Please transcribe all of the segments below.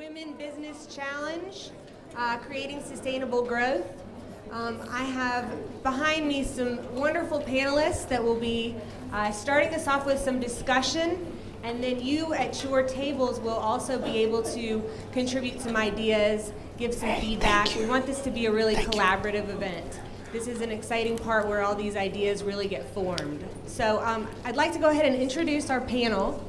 Women Business Challenge, Creating Sustainable Growth. I have behind me some wonderful panelists that will be starting us off with some discussion, and then you at your tables will also be able to contribute some ideas, give some feedback. We want this to be a really collaborative event. This is an exciting part where all these ideas really get formed. So I'd like to go ahead and introduce our panel.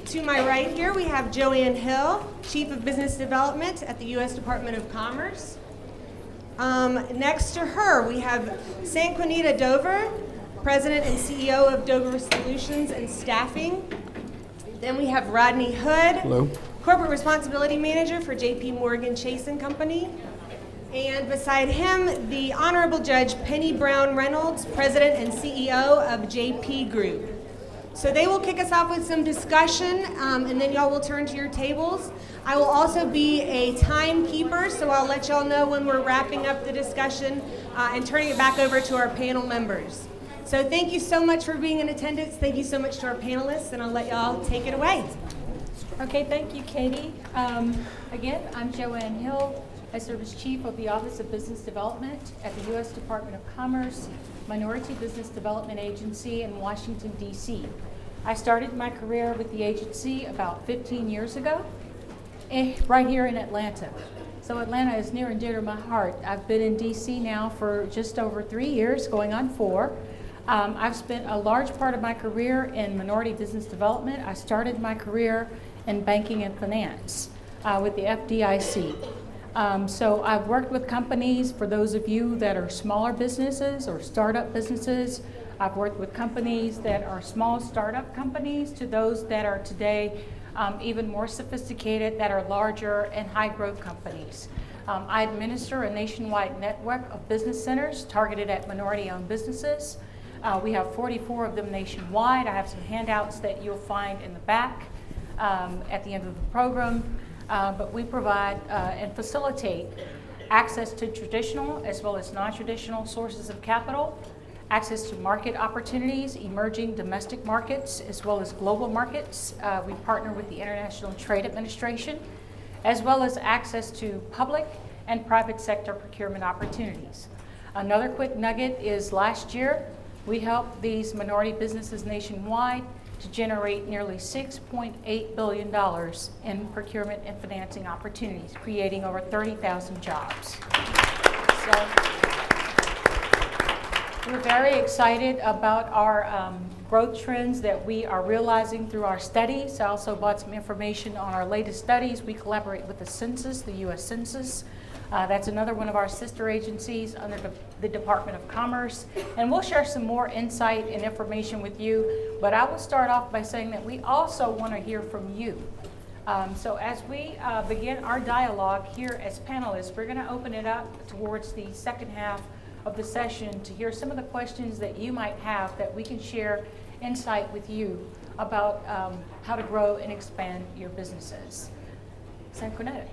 To my right here, we have Joann Hill, Chief of Business Development at the U.S. Department of Commerce. Next to her, we have Sanquinetta Dover, President and CEO of Dover Solutions and Staffing. Then we have Rodney Hood, Hello. Corporate Responsibility Manager for JPMorgan Chase & Company. And beside him, the Honorable Judge Penny Brown Reynolds, President and CEO of JP Group. So they will kick us off with some discussion, and then y'all will turn to your tables. I will also be a timekeeper, so I'll let y'all know when we're wrapping up the discussion and turning it back over to our panel members. So thank you so much for being in attendance. Thank you so much to our panelists, and I'll let y'all take it away. Okay, thank you, Katie. Again, I'm Joann Hill. I serve as Chief of the Office of Business Development at the U.S. Department of Commerce, Minority Business Development Agency in Washington, D.C. I started my career with the agency about 15 years ago, right here in Atlanta. So Atlanta is near and dear to my heart. I've been in D.C. now for just over 3 years, going on 4. I've spent a large part of my career in minority business development. I started my career in banking and finance with the FDIC. So I've worked with companies, for those of you that are smaller businesses or startup businesses. I've worked with companies that are small startup companies to those that are today even more sophisticated, that are larger and high growth companies. I administer a nationwide network of business centers targeted at minority owned businesses. We have 44 of them nationwide. I have some handouts that you'll find in the back at the end of the program. But we provide and facilitate access to traditional as well as non-traditional sources of capital, access to market opportunities, emerging domestic markets as well as global markets. We partner with the International Trade Administration, as well as access to public and private sector procurement opportunities. Another quick nugget is last year, we helped these minority businesses nationwide to generate nearly $6.8 billion in procurement and financing opportunities, creating over 30,000 jobs. So we're very excited about our growth trends that we are realizing through our studies. I also brought some information on our latest studies. We collaborate with the Census, the U.S. Census. That's another one of our sister agencies under the Department of Commerce. And we'll share some more insight and information with you. But I will start off by saying that we also want to hear from you. So as we begin our dialogue here as panelists, we're going to open it up towards the second half of the session to hear some of the questions that you might have that we can share insight with you about how to grow and expand your businesses. Sanquinetta.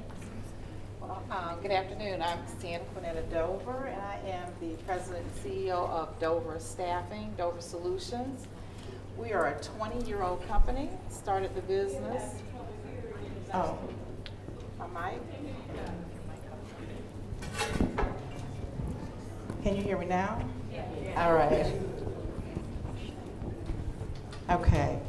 Good afternoon. I'm Sanquinetta Dover, and I am the President and CEO of Dover Staffing, Dover Solutions. We are a 20-year-old company, started the business. Oh, my mic? Can you hear me now? Yeah. All right. Okay.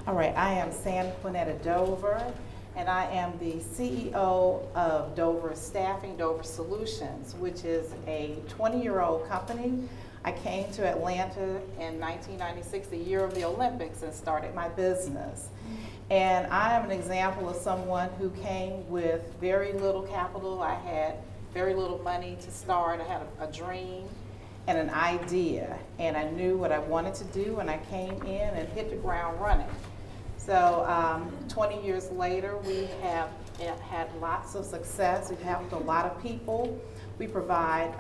All right, I am Sanquinetta Dover, and I am the CEO of Dover Staffing, Dover Solutions, which is a 20-year-old company. I came to Atlanta in 1996, the year of the Olympics, and started my business. And I am an example of someone who came with very little capital. I had very little money to start. I had a dream and an idea, and I knew what I wanted to do, and I came in and hit the ground running. So 20 years later, we have had lots of success. We've helped a lot of people. We provide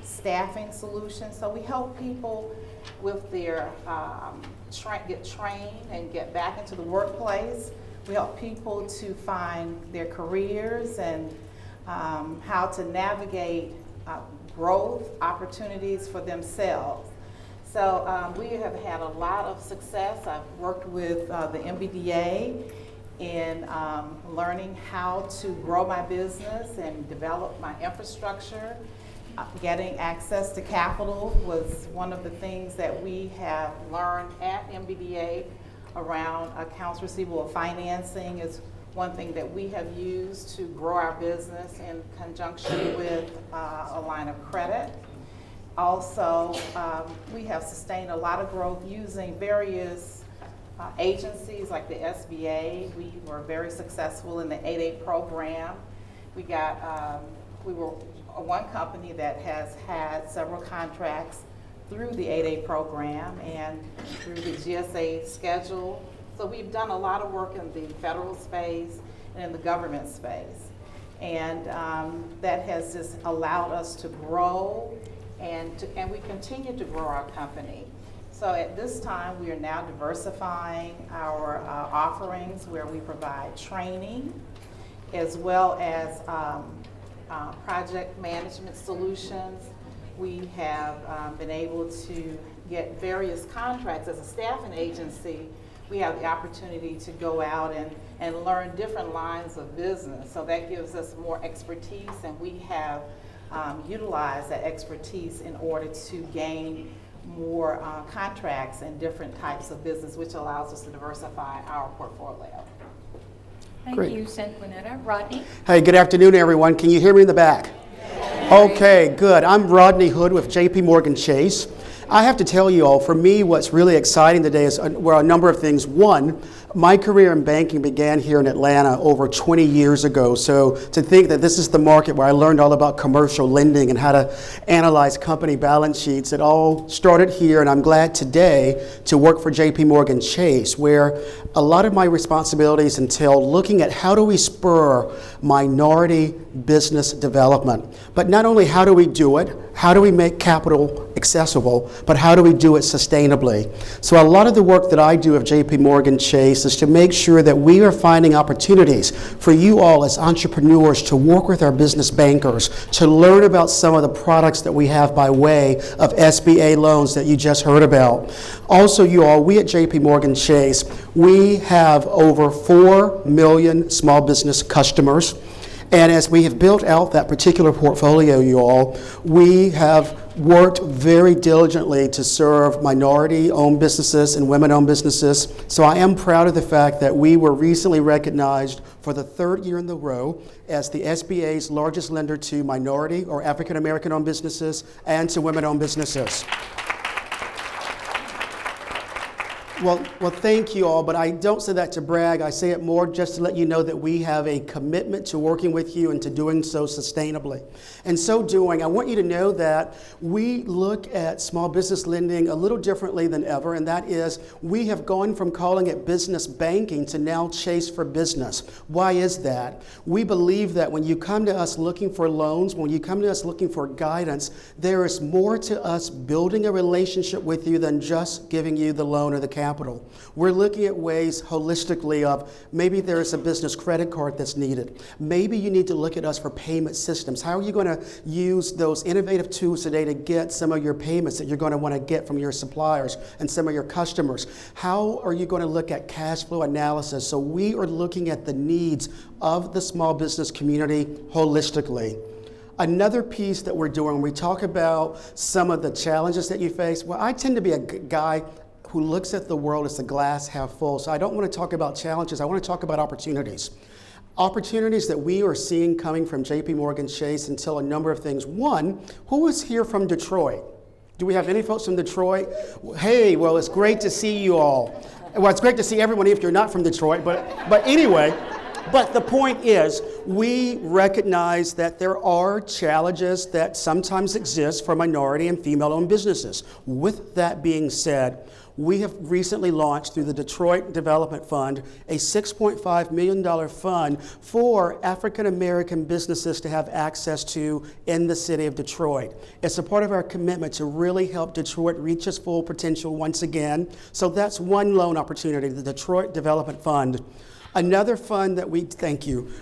staffing solutions. So we help people with their get trained and get back into the workplace. We help people to find their careers and how to navigate growth opportunities for themselves. So we have had a lot of success. I've worked with the MBDA in learning how to grow my business and develop my infrastructure. Getting access to capital was one of the things that we have learned at MBDA around accounts receivable financing is one thing that we have used to grow our business in conjunction with a line of credit. Also, we have sustained a lot of growth using various agencies like the SBA. We were very successful in the 8A program. We were one company that has had several contracts through the 8A program and through the GSA schedule. So we've done a lot of work in the federal space and in the government space. And that has just allowed us to grow and we continue to grow our company. So at this time, we are now diversifying our offerings where we provide training as well as project management solutions. We have been able to get various contracts as a staffing agency. We have the opportunity to go out and learn different lines of business. So that gives us more expertise, and we have utilized that expertise in order to gain more contracts in different types of business, which allows us to diversify our portfolio. Thank Great. you, Sanquinetta. Rodney? Hey, good afternoon, everyone. Can you hear me in the back? Okay, good. I'm Rodney Hood with JPMorgan Chase. I have to tell you all, for me, what's really exciting today is were a number of things. One, my career in banking began here in Atlanta over 20 years ago. So to think that this is the market where I learned all about commercial lending and how to analyze company balance sheets, it all started here, and I'm glad today to work for JPMorgan Chase, where a lot of my responsibilities entail looking at how do we spur minority business development. But not only how do we do it, how do we make capital accessible, but how do we do it sustainably? So a lot of the work that I do at JPMorgan Chase is to make sure that we are finding opportunities for you all as entrepreneurs to work with our business bankers, to learn about some of the products that we have by way of SBA loans that you just heard about. Also, you all, we at JPMorgan Chase, we have over 4 million small business customers. And as we have built out that particular portfolio, you all, we have worked very diligently to serve minority-owned businesses and women-owned businesses. So I am proud of the fact that we were recently recognized for the 3rd year in a row as the SBA's largest lender to minority or African-American-owned businesses and to women-owned businesses. Well, thank you all, but I don't say that to brag. I say it more just to let you know that we have a commitment to working with you and to doing so sustainably. And so doing, I want you to know that we look at small business lending a little differently than ever, and that is we have gone from calling it business banking to now Chase for Business. Why is that? We believe that when you come to us looking for loans, when you come to us looking for guidance, there is more to us building a relationship with you than just giving you the loan or the capital. We're looking at ways holistically of maybe there is a business credit card that's needed. Maybe you need to look at us for payment systems. How are you going to use those innovative tools today to get some of your payments that you're going to want to get from your suppliers and some of your customers? How are you going to look at cash flow analysis? So we are looking at the needs of the small business community holistically. Another piece that we're doing, we talk about some of the challenges that you face. Well, I tend to be a guy who looks at the world as the glass half full. So I don't want to talk about challenges, I want to talk about opportunities. Opportunities that we are seeing coming from JPMorgan Chase until a number of things. One, who is here from Detroit? Do we have any folks from Detroit? Hey, well, it's great to see you all. Well, it's great to see everyone if you're not from Detroit, but anyway. But the point is, we recognize that there are challenges that sometimes exist for minority and female-owned businesses. With that being said, we have recently launched through the Detroit Development Fund a $6.5 million fund for African American businesses to have access to in the city of Detroit. It's a part of our commitment to really help Detroit reach its full potential once again. So that's one loan opportunity, the Detroit Development Fund. Another fund that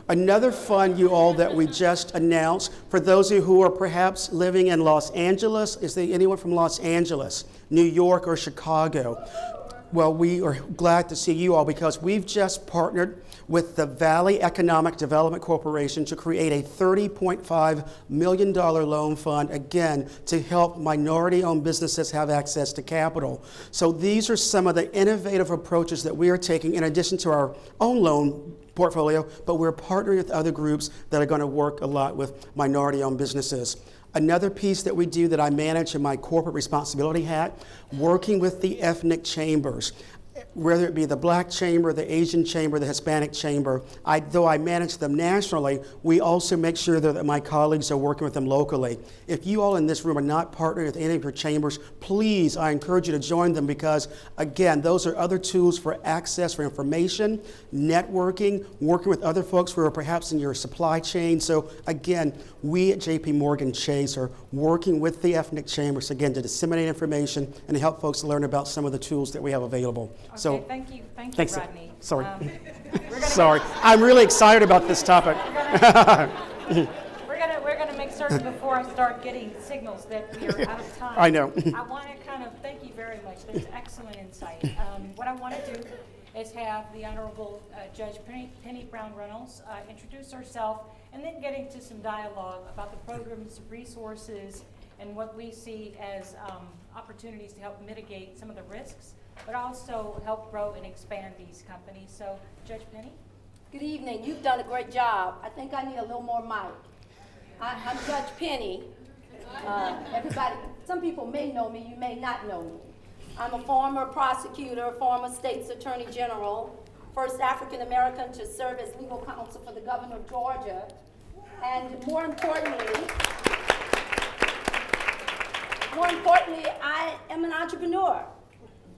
another fund, you all, that we just announced for those of you who are perhaps living in Los Angeles. Is there anyone from Los Angeles, New York, or Chicago? Well, we are glad to see you all because we've just partnered with the Valley Economic Development Corporation to create a $30.5 million loan fund, again, to help minority-owned businesses have access to capital. So these are some of the innovative approaches that we are taking in addition to our own loan portfolio, but we're partnering with other groups that are going to work a lot with minority-owned businesses. Another piece that we do that I manage in my corporate responsibility hat, working with the ethnic chambers, whether it be the Black Chamber, the Asian Chamber, the Hispanic Chamber. Though I manage them nationally, we also make sure that my colleagues are working with them locally. If you all in this room are not partnering with any of your chambers, please, I encourage you to join them because, again, those are other tools for access for information, networking, working with other folks who are perhaps in your supply chain. So, again, we at JPMorgan Chase are working with the ethnic chambers, again, to disseminate information and to help folks learn about some of the tools that we have available. Okay, thank you, thanks. Rodney. Sorry. Sorry. I'm really excited about this topic. We're gonna make certain before I start getting signals that we are out of time. I know. I want to kind of thank you very much. That's excellent insight. What I want to do is have the Honorable Judge Penny Brown Reynolds introduce herself, and then get into some dialogue about the programs, resources, and what we see as opportunities to help mitigate some of the risks, but also help grow and expand these companies. So, Judge Penny? Good evening. You've done a great job. I think I need a little more mic. I'm Judge Penny. Everybody, some people may know me, you may not know me. I'm a former prosecutor, former state's attorney general, first African American to serve as legal counsel for the governor of Georgia, and more importantly, I am an entrepreneur.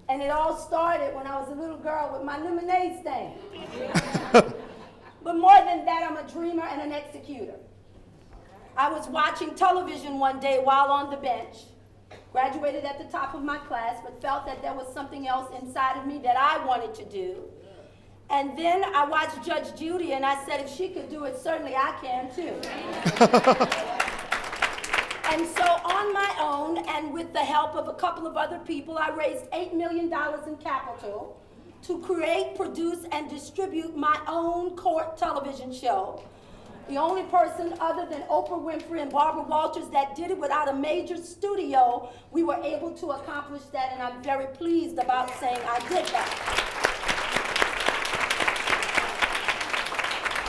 And it all started when I was a little girl with my lemonade stand. But more than that, I'm a dreamer and an executor. I was watching television one day while on the bench, graduated at the top of my class, but felt that there was something else inside of me that I wanted to do. And then I watched Judge Judy and I said, if she could do it, certainly I can too. And so on my own, and with the help of a couple of other people, I raised $8 million in capital to create, produce, and distribute my own court television show. The only person other than Oprah Winfrey and Barbara Walters that did it without a major studio, we were able to accomplish that, and I'm very pleased about saying I did that.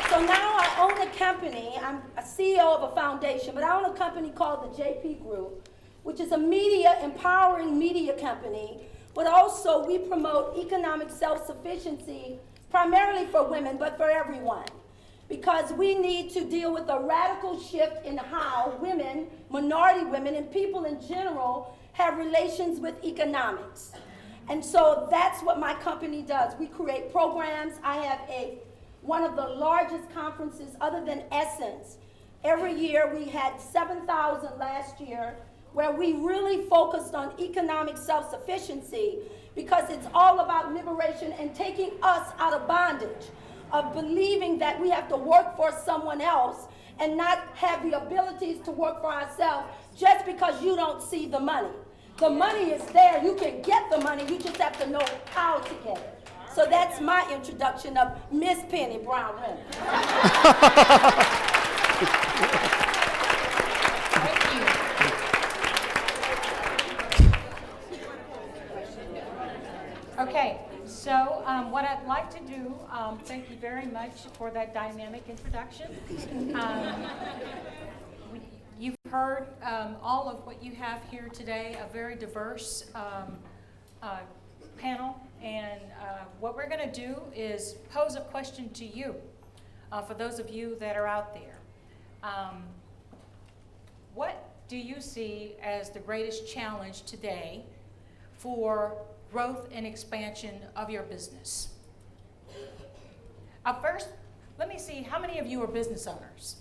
So now I own a company. I'm a CEO of a foundation, but I own a company called the JP Group, which is a empowering media company, but also we promote economic self-sufficiency, primarily for women, but for everyone. Because we need to deal with a radical shift in how women, minority women, and people in general have relations with economics. And so that's what my company does. We create programs. I have one of the largest conferences other than Essence. Every year we had 7,000 last year where we really focused on economic self-sufficiency because it's all about liberation and taking us out of bondage, of believing that we have to work for someone else and not have the abilities to work for ourselves just because you don't see the money. The money is there. You can get the money. You just have to know how to get it. So that's my introduction of Miss Penny Brown Reynolds. Thank you. Okay, so what I'd like to do, thank you very much for that dynamic introduction. You've heard all of what you have here today, a very diverse panel, and what we're going to do is pose a question to you, for those of you that are out there. What do you see as the greatest challenge today for growth and expansion of your business? First, let me see, how many of you are business owners?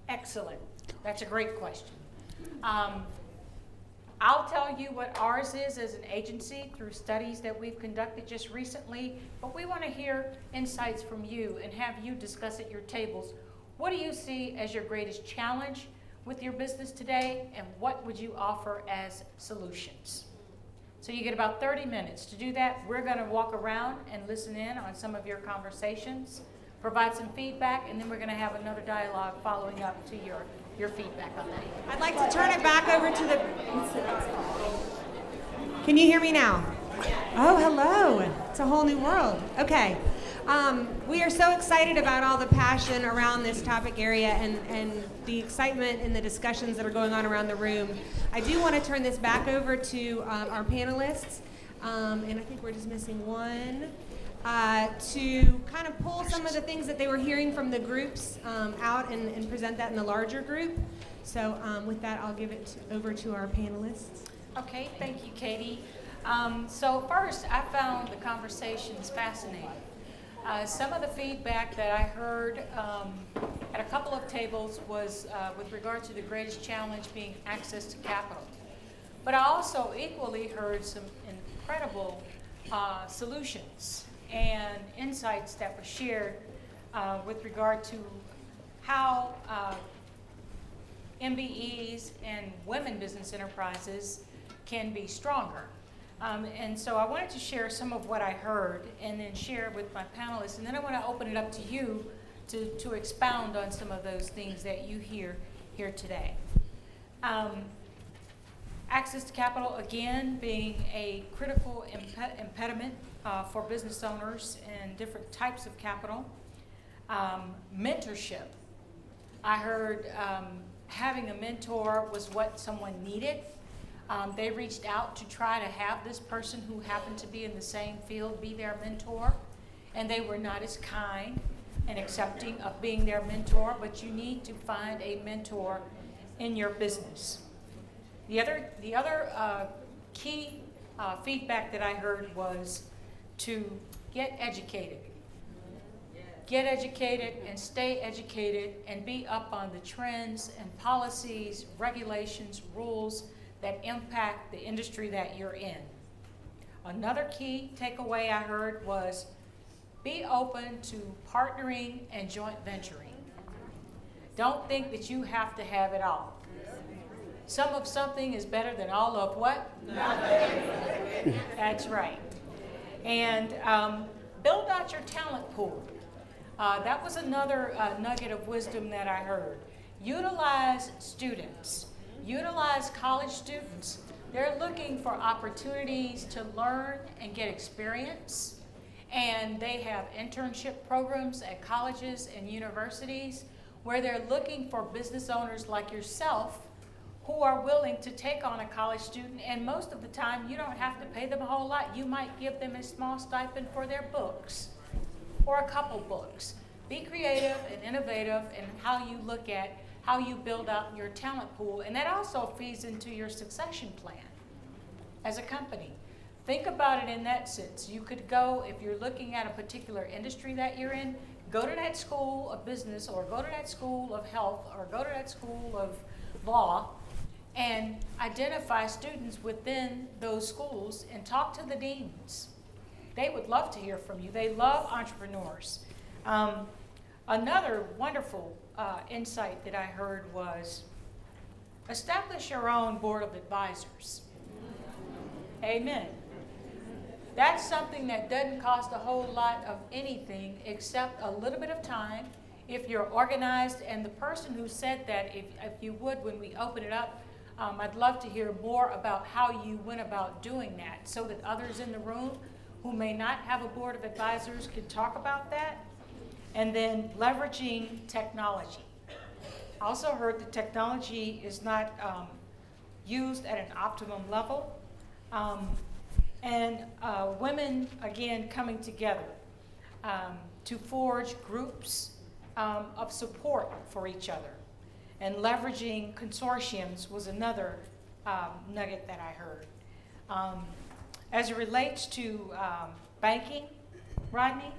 Excellent. That's a great question. I'll tell you what ours is as an agency through studies that we've conducted just recently, but we want to hear insights from you and have you discuss at your tables. What do you see as your greatest challenge with your business today, and what would you offer as solutions? So you get about 30 minutes. To do that, we're going to walk around and listen in on some of your conversations, provide some feedback, and then we're going to have another dialogue following up to your feedback on that. I'd like to turn it back over to the... Can you hear me now? Oh, hello. It's a whole new world. Okay. We are so excited about all the passion around this topic area and the excitement and the discussions that are going on around the room. I do want to turn this back over to our panelists, and I think we're just missing one, to kind of pull some of the things that they were hearing from the groups out and present that in the larger group. So with that, I'll give it over to our panelists. Okay, thank you, Katie. So first, I found the conversations fascinating. Some of the feedback that I heard at a couple of tables was with regard to the greatest challenge being access to capital. But I also equally heard some incredible solutions and insights that were shared with regard to how MBEs and women business enterprises can be stronger. And so I wanted to share some of what I heard and then share with my panelists, and then I want to open it up to you to expound on some of those things that you hear here today. Access to capital, again, being a critical impediment for business owners and different types of capital. Mentorship. I heard having a mentor was what someone needed. They reached out to try to have this person who happened to be in the same field be their mentor, and they were not as kind and accepting of being their mentor, but you need to find a mentor in your business. The other key feedback that I heard was to get educated. Get educated and stay educated and be up on the trends and policies, regulations, rules that impact the industry that you're in. Another key takeaway I heard was be open to partnering and joint venturing. Don't think that you have to have it all. Some of something is better than all of what? Nothing. That's right. And build out your talent pool. That was another nugget of wisdom that I heard. Utilize students. Utilize college students. They're looking for opportunities to learn and get experience. And they have internship programs at colleges and universities where they're looking for business owners like yourself who are willing to take on a college student. And most of the time, you don't have to pay them a whole lot. You might give them a small stipend for their books or a couple books. Be creative and innovative in how you look at how you build out your talent pool, and that also feeds into your succession plan as a company. Think about it in that sense. You could go, if you're looking at a particular industry that you're in, go to that school of business or go to that school of health or go to that school of law and identify students within those schools and talk to the deans. They would love to hear from you. They love entrepreneurs. Another wonderful insight that I heard was establish your own board of advisors. Amen. That's something that doesn't cost a whole lot of anything except a little bit of time if you're organized. And the person who said that, if you would, when we open it up, I'd love to hear more about how you went about doing that so that others in the room who may not have a board of advisors could talk about that. And then leveraging technology. I also heard that technology is not used at an optimum level. And women, again, coming together to forge groups of support for each other. And leveraging consortiums was another nugget that I heard. As it relates to banking, Rodney,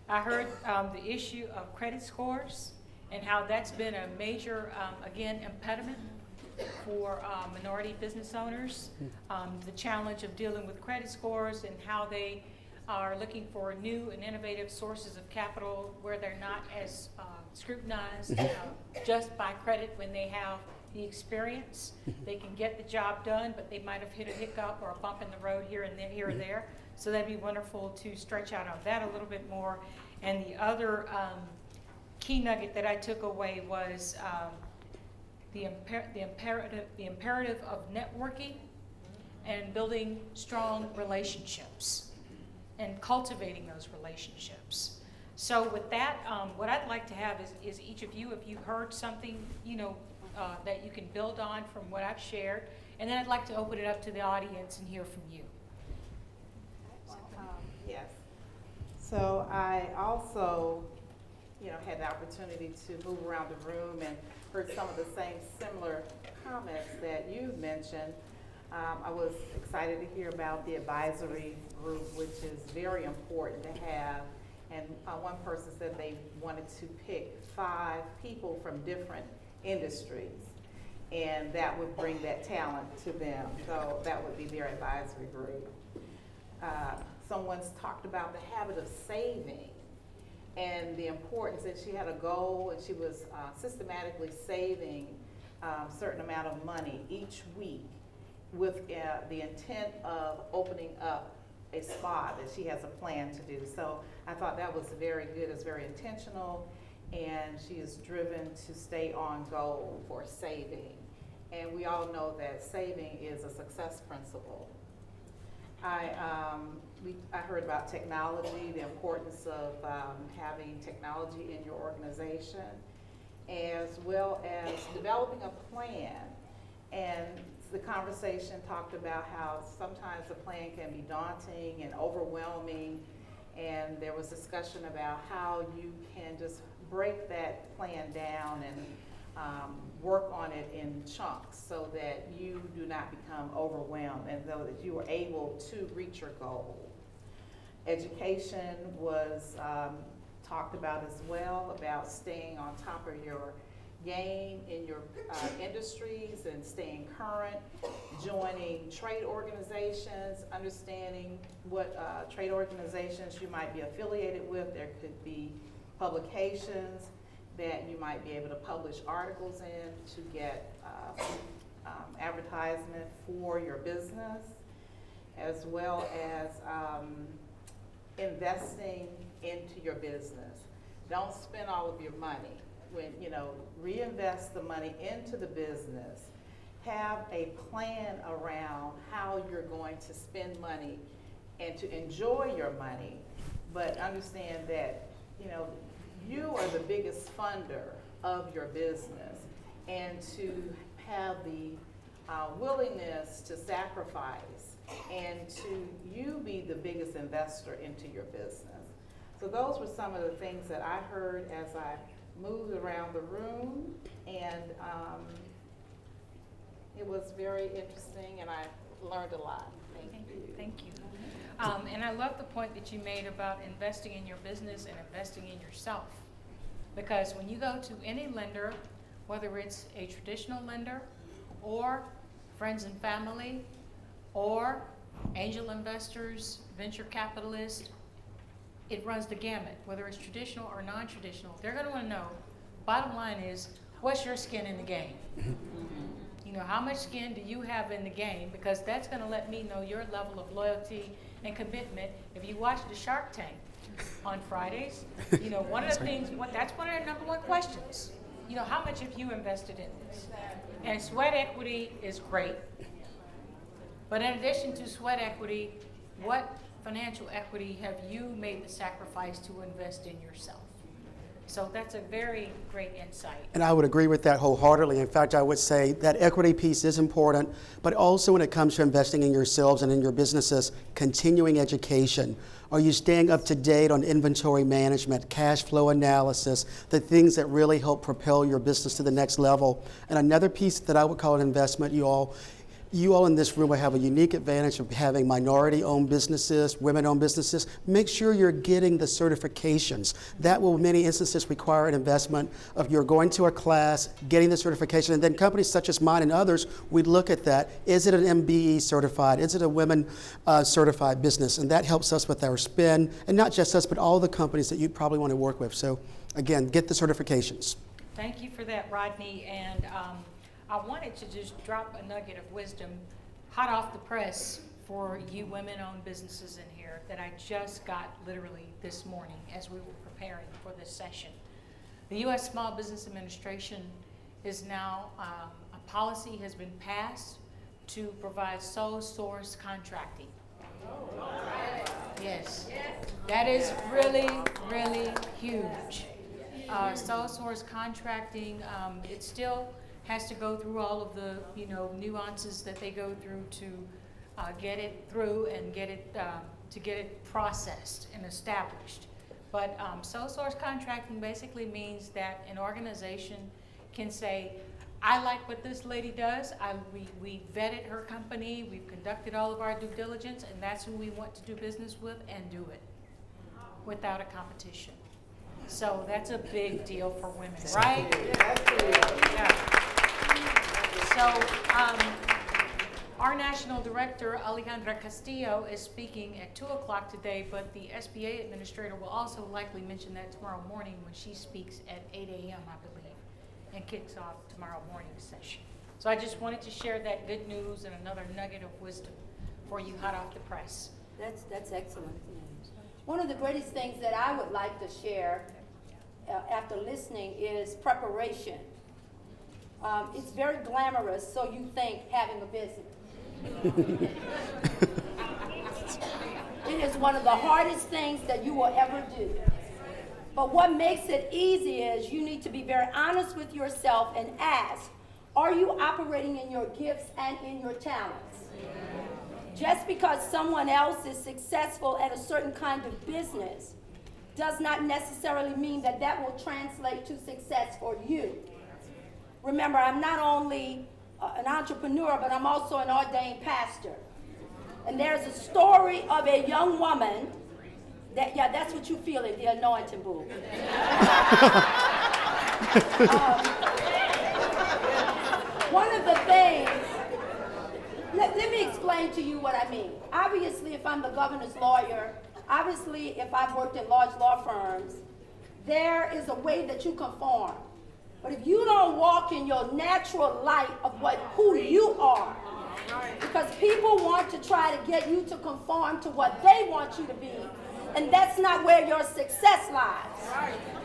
I heard the issue of credit scores and how that's been a major, again, impediment for minority business owners. The challenge of dealing with credit scores and how they are looking for new and innovative sources of capital where they're not as scrutinized just by credit when they have the experience. They can get the job done, but they might have hit a hiccup or a bump in the road here and there, here or there. So that'd be wonderful to stretch out on that a little bit more. And the other key nugget that I took away was the imperative of networking and building strong relationships and cultivating those relationships. So with that, what I'd like to have is each of you, if you heard something, that you can build on from what I've shared, and then I'd like to open it up to the audience and hear from you. Yes. So I also, had the opportunity to move around the room and heard some of the same similar comments that you mentioned. I was excited to hear about the advisory group, which is very important to have. And one person said they wanted to pick 5 people from different industries, and that would bring that talent to them. So that would be their advisory group. Someone's talked about the habit of saving and the importance that she had a goal and she was systematically saving a certain amount of money each week with the intent of opening up a spot that she has a plan to do. So I thought that was very good. It's very intentional, and she is driven to stay on goal for saving. And we all know that saving is a success principle. I heard about technology, the importance of having technology in your organization, as well as developing a plan. And the conversation talked about how sometimes the plan can be daunting and overwhelming, and there was discussion about how you can just break that plan down and work on it in chunks so that you do not become overwhelmed and so that you are able to reach your goal. Education was talked about as well, about staying on top of your game in your industries and staying current, joining trade organizations, understanding what trade organizations you might be affiliated with. There could be publications that you might be able to publish articles in to get advertisement for your business, as well as investing into your business. Don't spend all of your money. When reinvest the money into the business. Have a plan around how you're going to spend money and to enjoy your money, but understand that you are the biggest funder of your business, and to have the willingness to sacrifice and to you be the biggest investor into your business. So those were some of the things that I heard as I moved around the room, and it was very interesting, and I learned a lot. Thank you. Thank you. And I love the point that you made about investing in your business and investing in yourself. Because when you go to any lender, whether it's a traditional lender or friends and family or angel investors, venture capitalists, it runs the gamut, whether it's traditional or non-traditional. They're going to want to know, bottom line is, what's your skin in the game? How much skin do you have in the game? Because that's going to let me know your level of loyalty and commitment. If you watch the Shark Tank on Fridays, one of the things, that's one of their number 1 questions. How much have you invested in this? And sweat equity is great. But in addition to sweat equity, what financial equity have you made the sacrifice to invest in yourself? So that's a very great insight. And I would agree with that wholeheartedly. In fact, I would say that equity piece is important, but also when it comes to investing in yourselves and in your businesses, continuing education. Are you staying up to date on inventory management, cash flow analysis, the things that really help propel your business to the next level? And another piece that I would call an investment, you all in this room will have a unique advantage of having minority-owned businesses, women-owned businesses. Make sure you're getting the certifications. That will in many instances require an investment of you're going to a class, getting the certification, and then companies such as mine and others, we look at that. Is it an MBE certified? Is it a women certified business? And that helps us with our spend, and not just us, but all the companies that you probably want to work with. So again, get the certifications. Thank you for that, Rodney. And I wanted to just drop a nugget of wisdom hot off the press for you women-owned businesses in here that I just got literally this morning as we were preparing for this session. The U.S. Small Business Administration is now, a policy has been passed to provide sole source contracting. Yes, that is really, really huge. Sole source contracting, it still has to go through all of the nuances that they go through to get it through and get it to get it processed and established. But sole source contracting basically means that an organization can say, I like what this lady does. We vetted her company. We've conducted all of our due diligence, and that's who we want to do business with, and do it without a competition. So that's a big deal for women, right? Yeah. So our national director, Alejandra Castillo, is speaking at 2 o'clock today, but the SBA administrator will also likely mention that tomorrow morning when she speaks at 8 a.m., I believe, and kicks off tomorrow morning's session. So I just wanted to share that good news and another nugget of wisdom for you hot off the press. That's excellent. One of the greatest things that I would like to share after listening is preparation. It's very glamorous, so you think having a business. It is one of the hardest things that you will ever do. But what makes it easy is you need to be very honest with yourself and ask, are you operating in your gifts and in your talents? Just because someone else is successful at a certain kind of business does not necessarily mean that that will translate to success for you. Remember, I'm not only an entrepreneur, but I'm also an ordained pastor. And there's a story of a young woman that, yeah, that's what you feel in the anointing booth. One of the things, let me explain to you what I mean. Obviously, if I'm the governor's lawyer, obviously, if I've worked in large law firms, there is a way that you conform. But if you don't walk in your natural light of who you are, because people want to try to get you to conform to what they want you to be, and that's not where your success lies.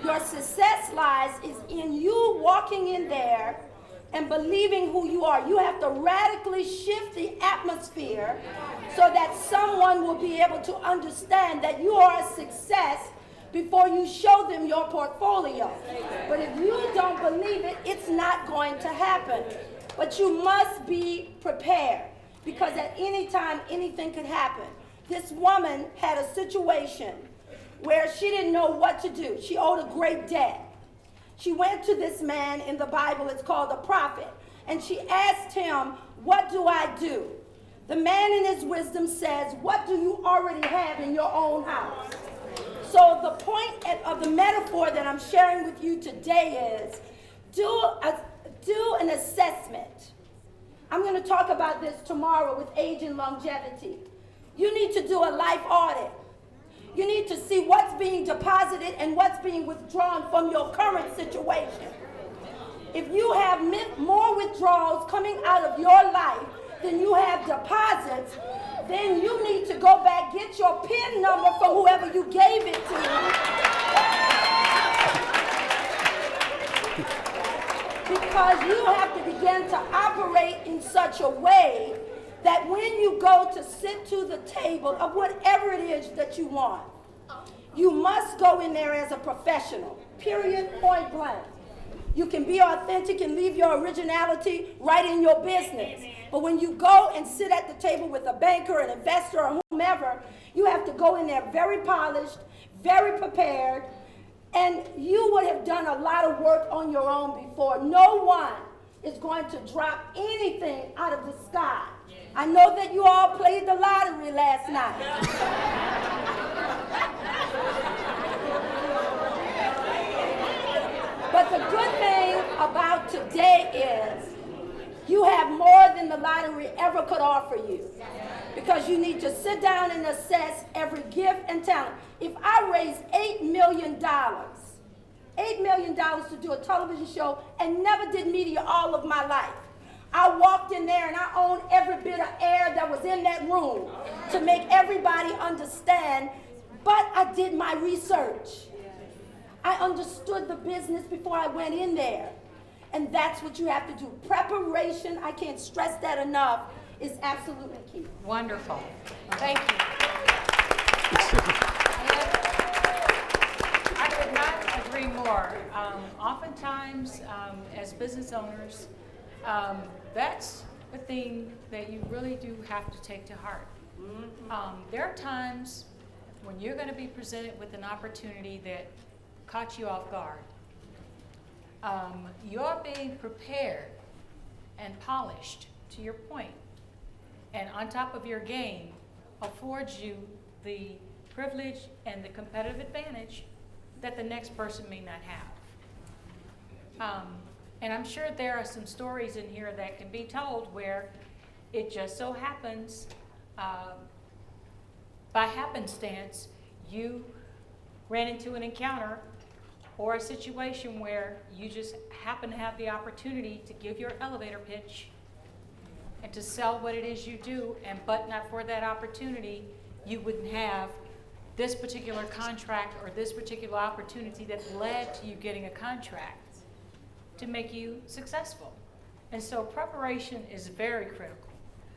Your success lies is in you walking in there and believing who you are. You have to radically shift the atmosphere so that someone will be able to understand that you are a success before you show them your portfolio. But if you don't believe it, it's not going to happen. But you must be prepared, because at any time, anything could happen. This woman had a situation where she didn't know what to do. She owed a great debt. She went to this man in the Bible, it's called a prophet, and she asked him, what do I do? The man in his wisdom says, what do you already have in your own house? So the point of the metaphor that I'm sharing with you today is, do an assessment. I'm going to talk about this tomorrow with age and longevity. You need to do a life audit. You need to see what's being deposited and what's being withdrawn from your current situation. If you have more withdrawals coming out of your life than you have deposits, then you need to go back, get your PIN number from whoever you gave it to. Because you have to begin to operate in such a way that when you go to sit to the table of whatever it is that you want, you must go in there as a professional, period, point blank. You can be authentic and leave your originality right in your business. But when you go and sit at the table with a banker, an investor, or whomever, you have to go in there very polished, very prepared, and you would have done a lot of work on your own before. No one is going to drop anything out of the sky. I know that you all played the lottery last night. But the good thing about today is you have more than the lottery ever could offer you, because you need to sit down and assess every gift and talent. If I raised $8 million to do a television show and never did media all of my life, I walked in there and I owned every bit of air that was in that room to make everybody understand, but I did my research. I understood the business before I went in there. And that's what you have to do. Preparation, I can't stress that enough, is absolutely key. Wonderful. Thank you. I could not agree more. Oftentimes, as business owners, that's the thing that you really do have to take to heart. There are times when you're going to be presented with an opportunity that caught you off guard. You're being prepared and polished, to your point, and on top of your game affords you the privilege and the competitive advantage that the next person may not have. And I'm sure there are some stories in here that can be told where it just so happens, by happenstance, you ran into an encounter or a situation where you just happen to have the opportunity to give your elevator pitch and to sell what it is you do, and but not for that opportunity, you wouldn't have this particular contract or this particular opportunity that led to you getting a contract to make you successful. And so preparation is very critical.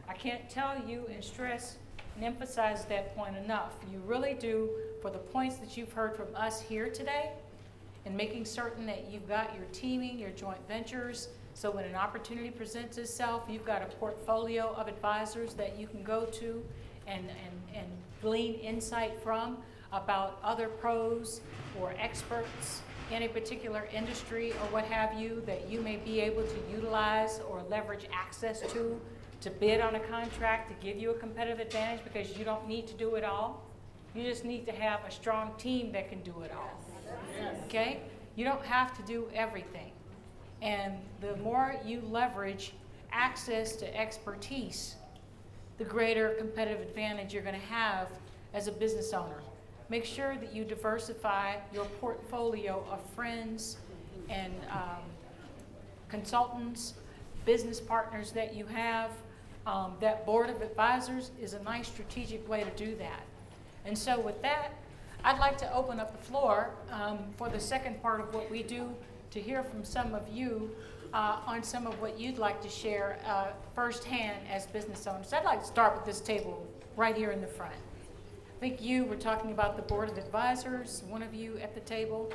I can't tell you and stress and emphasize that point enough. You really do, for the points that you've heard from us here today, and making certain that you've got your teaming, your joint ventures, so when an opportunity presents itself, you've got a portfolio of advisors that you can go to and glean insight from about other pros or experts in a particular industry or what have you that you may be able to utilize or leverage access to bid on a contract to give you a competitive advantage, because you don't need to do it all. You just need to have a strong team that can do it all. Okay? You don't have to do everything. And the more you leverage access to expertise, the greater competitive advantage you're going to have as a business owner. Make sure that you diversify your portfolio of friends and consultants, business partners that you have. That board of advisors is a nice strategic way to do that. And so with that, I'd like to open up the floor for the second part of what we do, to hear from some of you on some of what you'd like to share firsthand as business owners. I'd like to start with this table right here in the front. I think you were talking about the board of advisors, one of you at the table.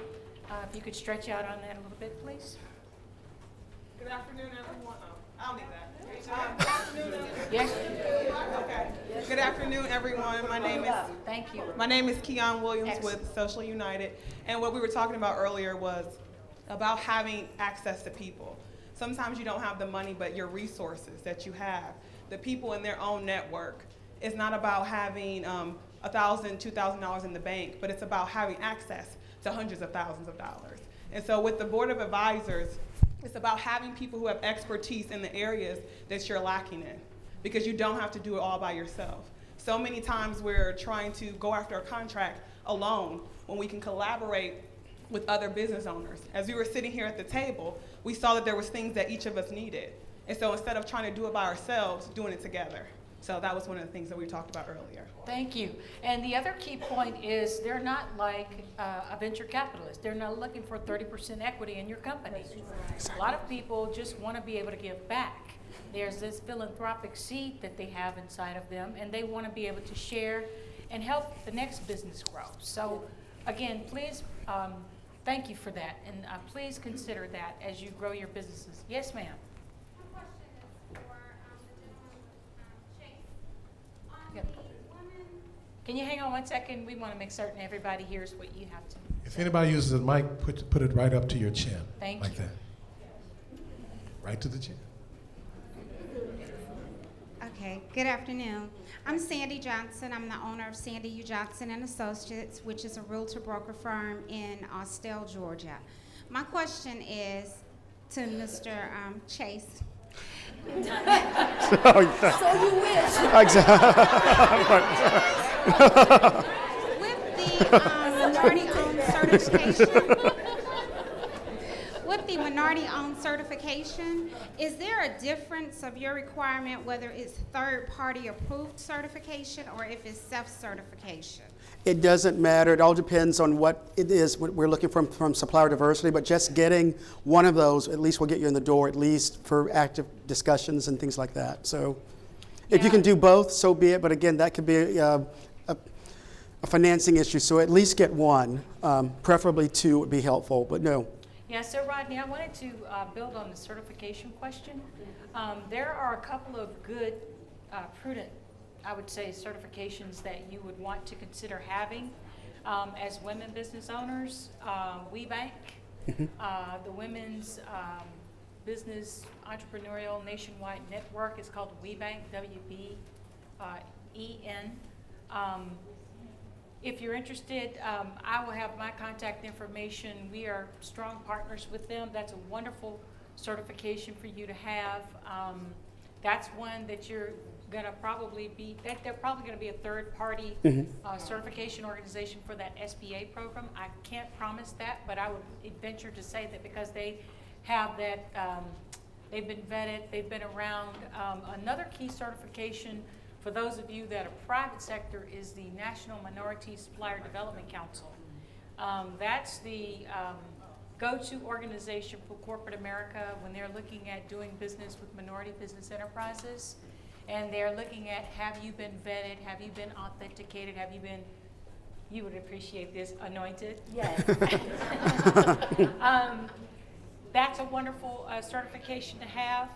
If you could stretch out on that a little bit, please. Good afternoon, everyone. I don't need that. Good afternoon. Yes. Okay. Good afternoon, everyone. Thank you. My name is Keon Williams Excellent. with Social United, and what we were talking about earlier was about having access to people. Sometimes you don't have the money, but your resources that you have, the people in their own network. It's not about having $1,000, $2,000 in the bank, but it's about having access to hundreds of thousands of dollars. And so with the Board of Advisors, it's about having people who have expertise in the areas that you're lacking in, because you don't have to do it all by yourself. So many times we're trying to go after a contract alone when we can collaborate with other business owners. As we were sitting here at the table, we saw that there was things that each of us needed. And so instead of trying to do it by ourselves, doing it together. So that was one of the things that we talked about earlier. Thank you. And the other key point is they're not like a venture capitalist. They're not looking for 30% equity in your company. A lot of people just want to be able to give back. There's this philanthropic seed that they have inside of them, and they want to be able to share and help the next business grow. So again, please, thank you for that, and please consider that as you grow your businesses. Yes, ma'am. My question is for the gentleman, Chase. On Yep. the women, Can you hang on 1 second? We want to make certain everybody hears what you have to. If anybody uses a mic, put it right up to your chin. Thank like you. that. Right to the chin. Okay, good afternoon. I'm Sandy Johnson. I'm the owner of Sandy U. Johnson and Associates, which is a realtor broker firm in Austell, Georgia. My question is to Mr. Chase. So you wish. With the minority-owned certification, with the minority minority-owned certification, is there a difference of your requirement whether it's third-party approved certification or if it's self-certification? It doesn't matter. It all depends on what it is what we're looking from supplier diversity, but just getting one of those at least will get you in the door, at least for active discussions and things like that. So if you can do both, so be it. But again, that could be a financing issue. So at least get one, preferably two would be helpful, but no. Yeah, so Rodney, I wanted to build on the certification question. There are a couple of good, prudent, I would say, certifications that you would want to consider having as women business owners. WeBank, the Women's Business Entrepreneurial Nationwide Network is called WeBank, W-B-E-N. If you're interested, I will have my contact information. We are strong partners with them. That's a wonderful certification for you to have. That's one that you're gonna probably be, they're probably gonna be a third-party certification organization for that SBA program. I can't promise that, but I would venture to say that because they have that, they've been vetted, they've been around. Another key certification for those of you that are private sector is the National Minority Supplier Development Council. That's the go-to organization for corporate America when they're looking at doing business with minority business enterprises. And they're looking at, have you been vetted, have you been authenticated, have you been, you would appreciate this, anointed? Yes. That's a wonderful certification to have.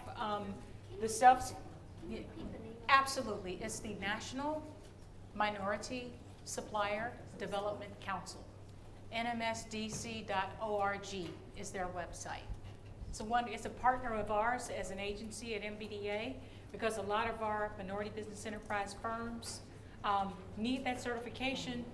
Absolutely, it's the National Minority Supplier Development Council. NMSDC.org is their website. It's a partner of ours as an agency at MBDA because a lot of our minority business enterprise firms need that certification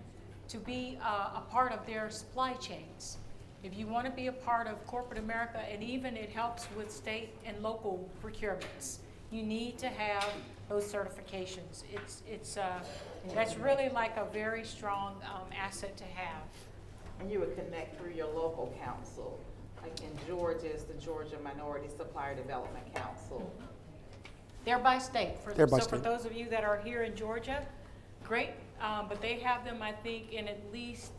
to be a part of their supply chains. If you want to be a part of corporate America, and even it helps with state and local procurements, you need to have those certifications. That's really like a very strong asset to have. And you would connect through your local council. Like in Georgia, it's the Georgia Minority Supplier Development Council. They're by state. For state. those of you that are here in Georgia, great. But they have them, I think, in at least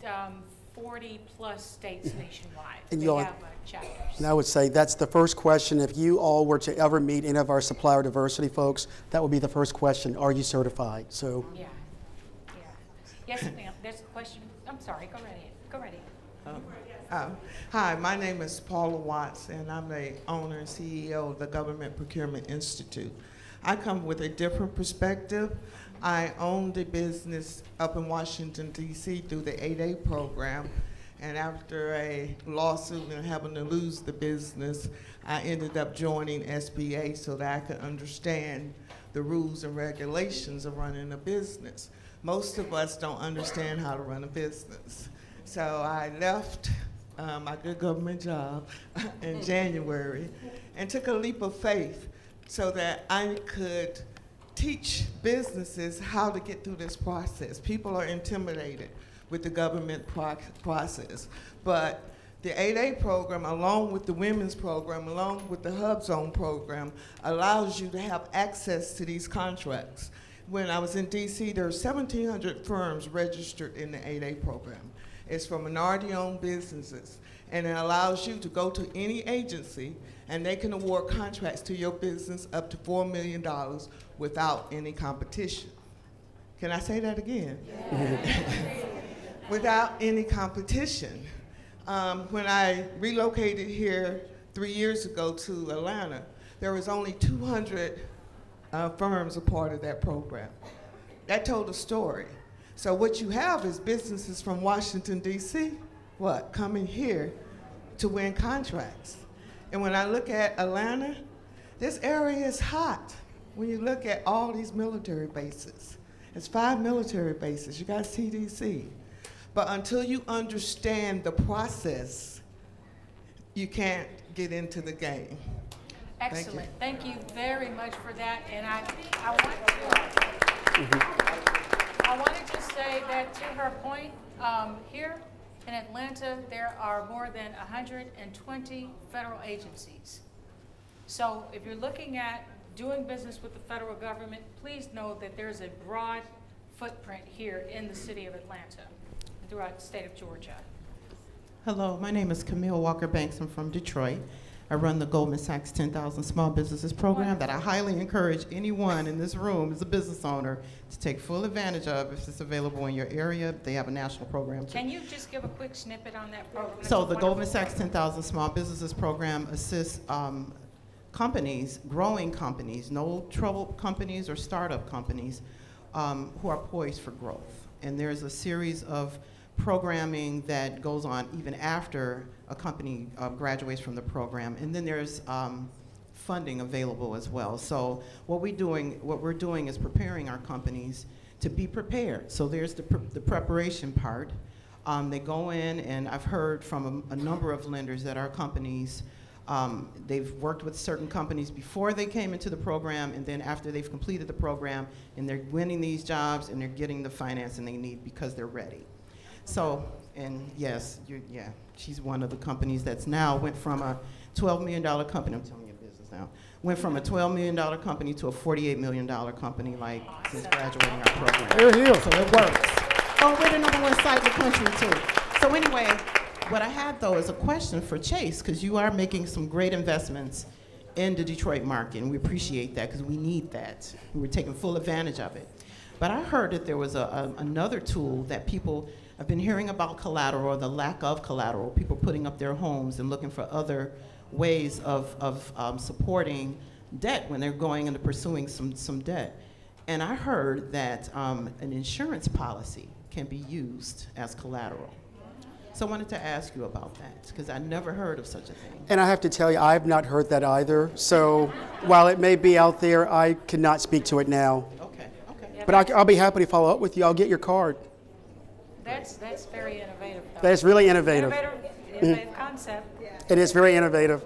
40 plus states nationwide. And they have chapters. And I would say that's the first question. If you all were to ever meet any of our supplier diversity folks, that would be the first question. Are you certified? So. Yeah. Yes, ma'am. There's a question. I'm sorry. Go right ahead. Go right ahead. Hi, my name is Paula Watts, and I'm the owner and CEO of the Government Procurement Institute. I come with a different perspective. I owned a business up in Washington, D.C. through the 8A program, and after a lawsuit and having to lose the business, I ended up joining SBA so that I could understand the rules and regulations of running a business. Most of us don't understand how to run a business. So I left my good government job in January and took a leap of faith so that I could teach businesses how to get through this process. People are intimidated with the government process, but the 8A program, along with the women's program, along with the Hub Zone program, allows you to have access to these contracts. When I was in DC, there were 1,700 firms registered in the 8A program. It's for minority-owned businesses, and it allows you to go to any agency, and they can award contracts to your business up to $4 million without any competition. Can I say that again? Yeah. Without any competition. When I relocated here 3 years ago to Atlanta, there was only 200 firms a part of that program. That told a story. So what you have is businesses from Washington, D.C., coming here to win contracts. And when I look at Atlanta, this area is hot. When you look at all these military bases, it's 5 military bases. You got CDC. But until you understand the process, you can't get into the game. Excellent. Thank you very much for that. And I want to just say that to her point, here in Atlanta, there are more than 120 federal agencies. So if you're looking at doing business with the federal government, please know that there's a broad footprint here in the city of Atlanta, throughout the state of Georgia. Hello, my name is Camille Walker Banks. I'm from Detroit. I run the Goldman Sachs 10,000 Small Businesses program that I highly encourage anyone in this room as a business owner to take full advantage of if it's available in your area. They have a national program too. Can you just give a quick snippet on that program? That's So a the Goldman wonderful Sachs 10,000 Small Businesses program assists companies, growing companies, no trouble companies or startup companies who are poised for growth. And there's a series of programming that goes on even after a company graduates from the program. And then there's funding available as well. So what we're doing is preparing our companies to be prepared. So there's the preparation part. They go in, and I've heard from a number of lenders that our companies, they've worked with certain companies before they came into the program, and then after they've completed the program, and they're winning these jobs, and they're getting the financing they need because they're ready. So, and yes, she's one of the companies that's now went from a $12 million company, I'm telling you business now, went from a $12 million company to a $48 million company, like, since graduating our program. So it works. Oh, we're the #1 site in the country, too. So anyway, what I had, though, is a question for Chase, because you are making some great investments in the Detroit market, and we appreciate that, because we need that. We're taking full advantage of it. But I heard that there was another tool that people, I've been hearing about collateral, or the lack of collateral, people putting up their homes and looking for other ways of supporting debt when they're going into pursuing some debt. And I heard that an insurance policy can be used as collateral. So I wanted to ask you about that, because I never heard of such a thing. And I have to tell you, I've not heard that either. So while it may be out there, I cannot speak to it now. Okay. But I'll be happy to follow up with you. I'll get your card. That's very innovative, though. That's really innovative. Innovative concept. It is very innovative.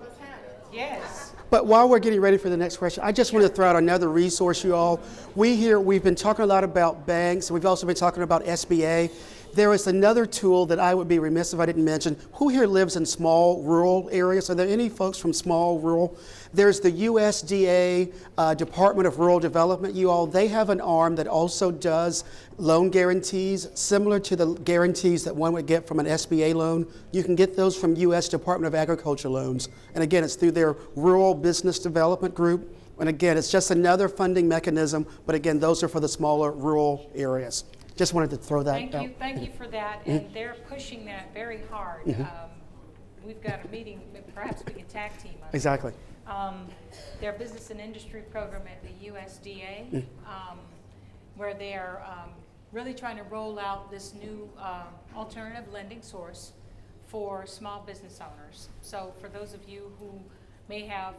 Yes. But while we're getting ready for the next question, I just want to throw out another resource, you all. We've been talking a lot about banks. We've also been talking about SBA. There is another tool that I would be remiss if I didn't mention. Who here lives in small rural areas? Are there any folks from small rural? There's the USDA Department of Rural Development. You all, they have an arm that also does loan guarantees similar to the guarantees that one would get from an SBA loan. You can get those from U.S. Department of Agriculture loans. And again, it's through their Rural Business Development Group. And again, it's just another funding mechanism. But again, those are for the smaller rural areas. Just wanted to throw that out. Thank you for that, and they're pushing that very hard. We've got a meeting, perhaps we can tag team on it. Exactly. Their business and industry program at the USDA, where they are really trying to roll out this new alternative lending source for small business owners. So for those of you who may have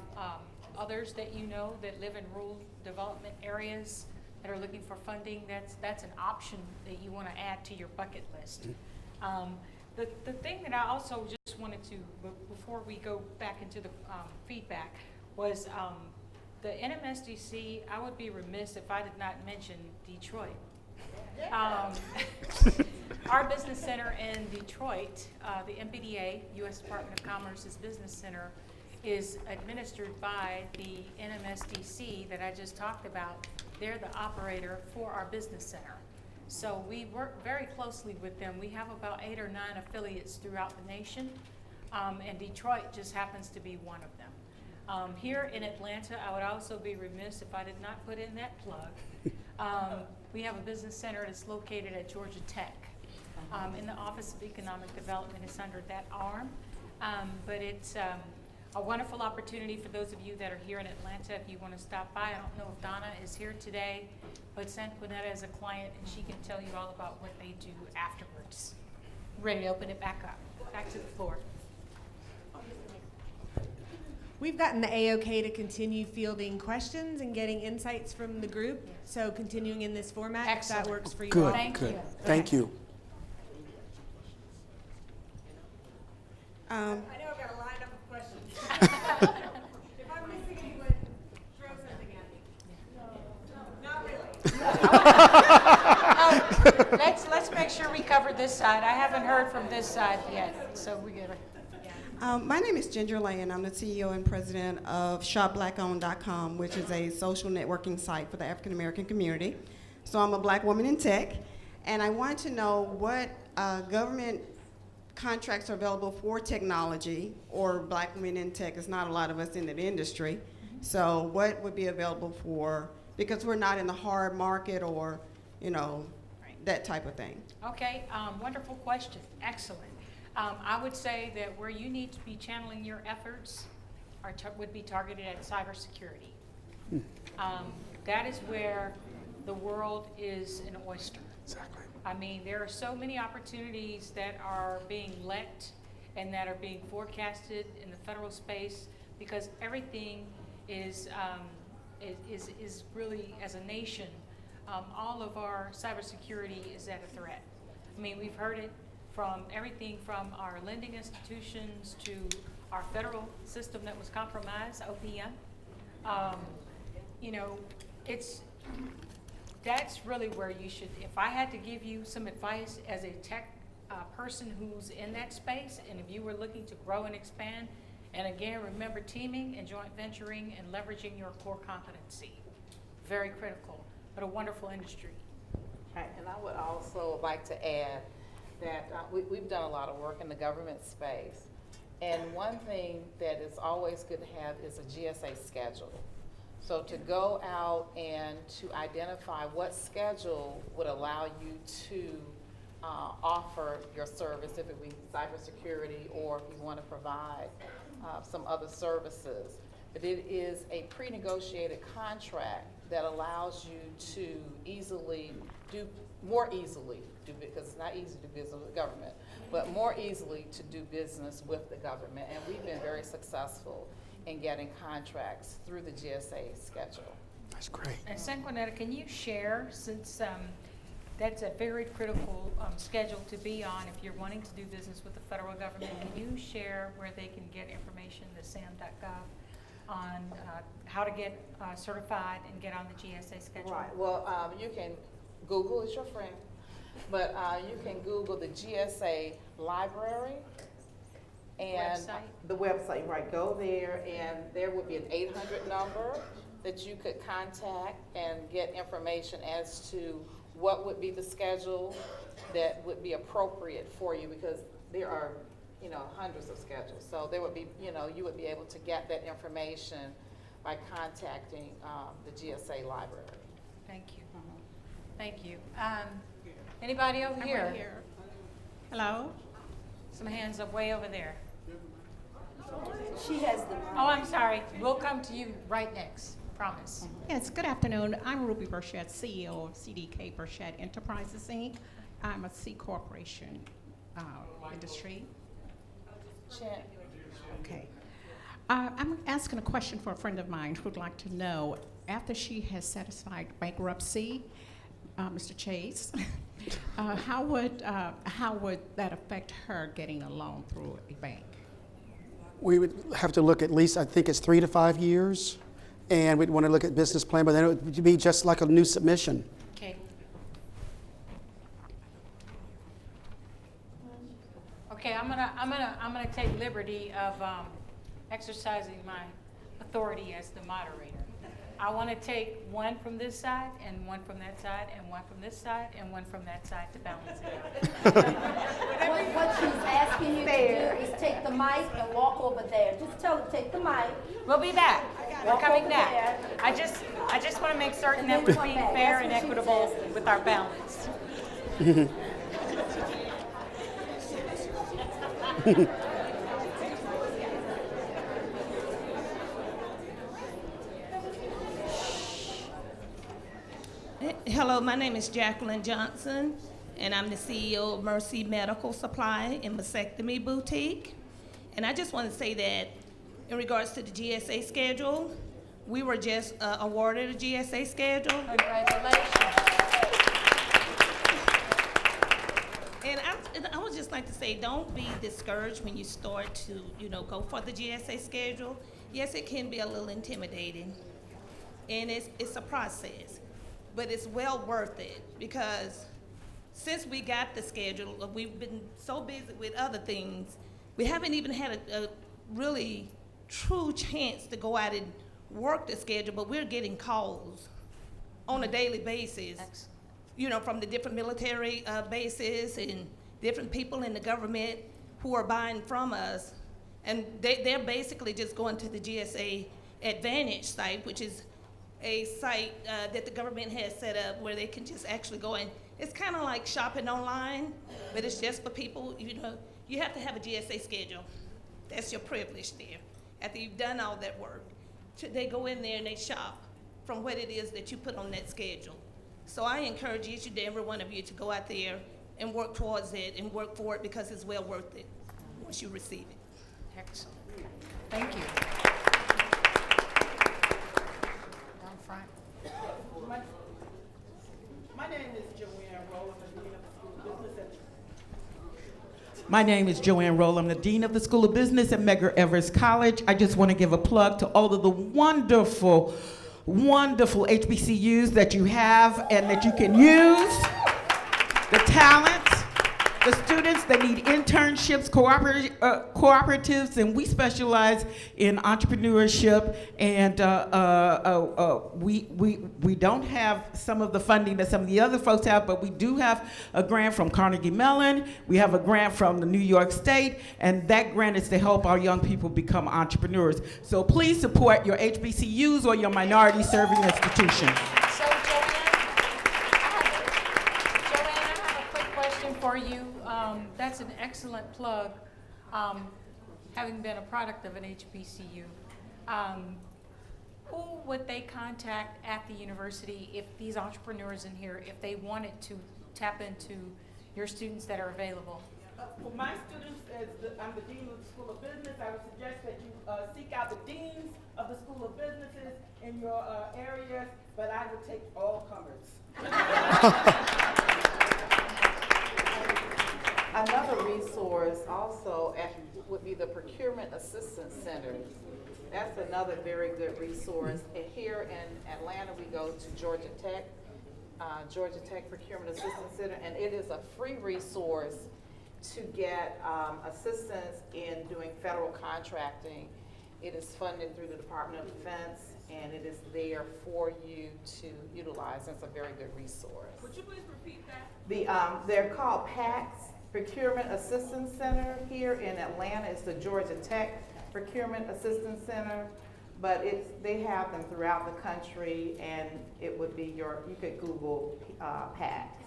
others that you know that live in rural development areas that are looking for funding, that's an option that you want to add to your bucket list. The thing that I also just wanted to, before we go back into the feedback, was the NMSDC, I would be remiss if I did not mention Detroit. Our business center in Detroit, the MBDA, U.S. Department of Commerce's business center, is administered by the NMSDC that I just talked about. They're the operator for our business center. So we work very closely with them. We have about 8 or 9 affiliates throughout the nation, and Detroit just happens to be one of them. Here in Atlanta, I would also be remiss if I did not put in that plug. We have a business center that's located at Georgia Tech. In the Office of Economic Development is under that arm, but it's a wonderful opportunity for those of you that are here in Atlanta. If you want to stop by, I don't know if Donna is here today, but Sanquinetta is a client, and she can tell you all about what they do afterwards. Ready to open it back up. Back to the floor. We've gotten the AOK to continue fielding questions and getting insights from the group. So continuing in this format, if that works for you all. Thank you. Thank you. I know I've got a lineup of questions. If I'm missing anyone, throw something at me. No, not really. Let's make sure we already covered this side. I haven't heard from this side yet, so we gotta. My name is Ginger Lay, and I'm the CEO and president of ShopBlackOwned.com, which is a social networking site for the African American community. So I'm a black woman in tech, and I wanted to know what government contracts are available for technology or black women in tech. There's not a lot of us in that industry. So what would be available for, because we're not in the hard market or, you know, that type of thing. Okay, wonderful question. Excellent. I would say that where you need to be channeling your efforts would be targeted at cybersecurity. That is where the world is an oyster. Exactly. I mean, there are so many opportunities that are being let and that are being forecasted in the federal space because everything is really, as a nation, all of our cybersecurity is at a threat. I mean, we've heard it from everything from our lending institutions to our federal system that was compromised, OPM. You know, that's really where you should, if I had to give you some advice as a tech person who's in that space, and if you were looking to grow and expand, and again, remember teaming and joint venturing and leveraging your core competency. Very critical, but a wonderful industry. Right, and I would also like to add that we've done a lot of work in the government space. And one thing that is always good to have is a GSA schedule. So to go out and to identify what schedule would allow you to offer your service, if it be cybersecurity or if you want to provide some other services. But it is a pre-negotiated contract that allows you to more easily do, because it's not easy to do business with the government, but more easily to do business with the government. And we've been very successful in getting contracts through the GSA schedule. That's great. And Sanquinetta, can you share, since that's a very critical schedule to be on if you're wanting to do business with the federal government, can you share where they can get information, the sam.gov, on how to get certified and get on the GSA schedule? Right, well, you can Google, it's your friend, but you can Google the GSA library and the website, right, go there and there would be an 800 number that you could contact and get information as to what would be the schedule that would be appropriate for you, because there are, you know, hundreds of schedules. So there would be, you know, you would be able to get that information by contacting the GSA library. Thank you. Thank you. Anybody over here? Right here. Hello? Some hands up way over there. She has the. Oh, I'm sorry. We'll come to you right next. Promise. Yes, good afternoon. I'm Ruby Burchett, CEO of CDK Burchett Enterprises, Inc. I'm a C Corporation industry. Okay. I'm asking a question for a friend of mine who'd like to know, after she has satisfied bankruptcy, Mr. Chase, how would that affect her getting a loan through a bank? We would have to look at least, I think it's 3 to 5 years, and we'd want to look at business plan, but then it would be just like a new submission. Okay. Okay, I'm gonna take liberty of exercising my authority as the moderator. I want to take one from this side and one from that side and one from this side and one from that side to balance it out. What she's asking you to do is take the mic and walk over there. Just tell her, take the mic. We'll be back. We're Walk coming over back. there. I just want to make certain And that then we're come being back. fair That's and what she was equitable asking. with our balance. Hello, my name is Jacqueline Johnson, and I'm the CEO of Mercy Medical Supply and Mastectomy Boutique. And I just want to say that in regards to the GSA schedule, we were just awarded a GSA schedule. Congratulations. And I would just like to say, don't be discouraged when you start to, go for the GSA schedule. Yes, it can be a little intimidating, and it's a process, but it's well worth it, because since we got the schedule, we've been so busy with other things, we haven't even had a really true chance to go out and work the schedule, but we're getting calls on a daily basis, from the different military bases and different people in the government who are buying from us. And they're basically just going to the GSA Advantage site, which is a site that the government has set up where they can just actually go in. It's kind of like shopping online, but it's just for people, you have to have a GSA schedule. That's your privilege there. After you've done all that work, they go in there and they shop from what it is that you put on that schedule. So I encourage each and every one of you to go out there and work towards it and work for it, because it's well worth it once you receive it. Excellent. Thank you. Down front. My name is Joann Roll. I'm the Dean of the School of Business My name is Joann Roll. I'm the Dean of the School of Business at Medgar Evers College. I just want to give a plug to all of the wonderful, wonderful HBCUs that you have and that you can use. The talent, the students that need internships, cooperatives, and we specialize in entrepreneurship. And we don't have some of the funding that some of the other folks have, but we do have a grant from Carnegie Mellon. We have a grant from the New York State, and that grant is to help our young people become entrepreneurs. So please support your HBCUs or your minority serving institutions. So Joann, I have a quick question for you. That's an excellent plug, having been a product of an HBCU. Who would they contact at the university if these entrepreneurs in here, if they wanted to tap into your students that are available? For my students, I'm the Dean of the School of Business, I would suggest that you seek out the deans of the School of Businesses in your areas, but I would take all comers. Another resource also would be the Procurement Assistance Centers. That's another very good resource. And here in Atlanta, we go to Georgia Tech Procurement Assistance Center, and it is a free resource to get assistance in doing federal contracting. It is funded through the Department of Defense, and it is there for you to utilize. It's a very good resource. Would you please repeat that? They're called PACs, Procurement Assistance Center. Here in Atlanta, it's the Georgia Tech Procurement Assistance Center, but they have them throughout the country, and it would be you could Google PACs.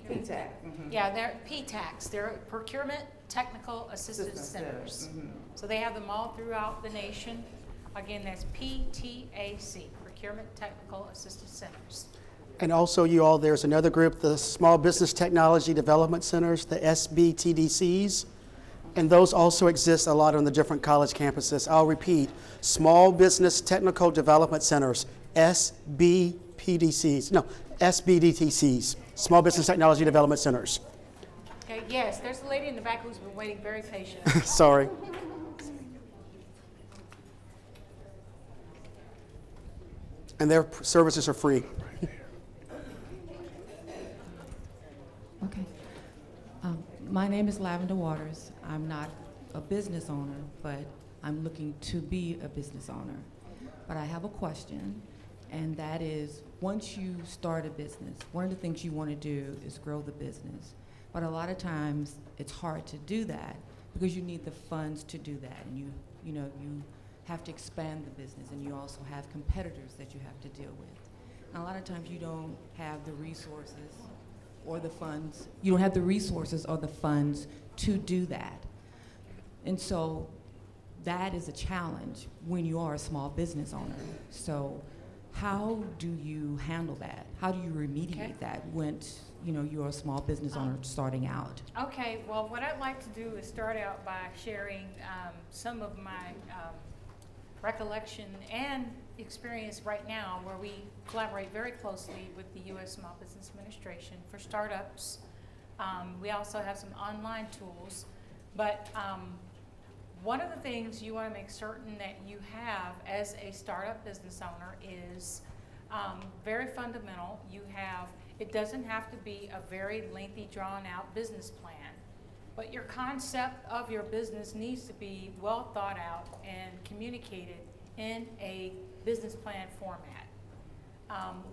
PTAC. Mm-hmm. Yeah, they're PTACs. They're Procurement Technical Assistance Centers. Mm-hmm. So they have them all throughout the nation. Again, that's PTAC, Procurement Technical Assistance Centers. And also, you all, there's another group, the Small Business Technology Development Centers, the SBTDCs, and those also exist a lot on the different college campuses. I'll repeat, Small Business Technical Development Centers, SBDTCs, Small Business Technology Development Centers. Okay, yes, there's a lady in the back who's been waiting very patiently. Sorry. And their services are free. Okay. My name is Lavender Waters. I'm not a business owner, but I'm looking to be a business owner. But I have a question, and that is, once you start a business, one of the things you want to do is grow the business. But a lot of times, it's hard to do that because you need the funds to do that, and you have to expand the business, and you also have competitors that you have to deal with. And a lot of times, you don't have the resources or the funds. You don't have the resources or the funds to do that. And so that is a challenge when you are a small business owner. So how do you handle that? How do you remediate that when you're a small business owner starting out? Okay, well, what I'd like to do is start out by sharing some of my recollection and experience right now, where we collaborate very closely with the U.S. Small Business Administration for startups. We also have some online tools, but one of the things you want to make certain that you have as a startup business owner is very fundamental. You have It doesn't have to be a very lengthy, drawn-out business plan. But your concept of your business needs to be well thought out and communicated in a business plan format.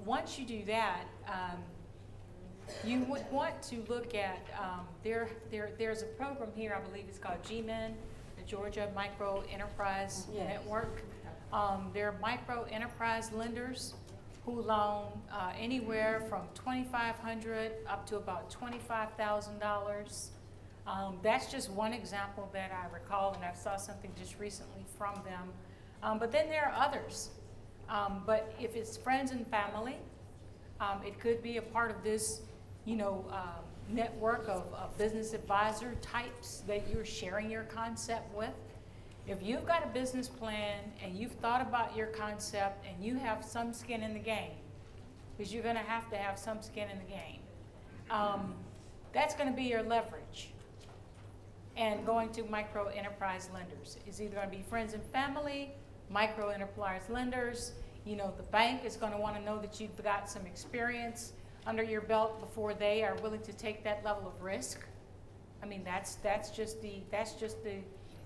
Once you do that, you would want to look at, there's a program here, I believe it's called GMEN, the Georgia Micro Enterprise Network. There are micro enterprise lenders who loan anywhere from $2,500 up to about $25,000. That's just one example that I recall, and I saw something just recently from them. But then there are others. But if it's friends and family, it could be a part of this, network of business advisor types that you're sharing your concept with. If you've got a business plan and you've thought about your concept and you have some skin in the game, because you're going to have some skin in the game, that's going to be your leverage. And going to micro enterprise lenders is either going to be friends and family, micro enterprise lenders. The bank is going to want to know that you've got some experience under your belt before they are willing to take that level of risk. I mean, that's just the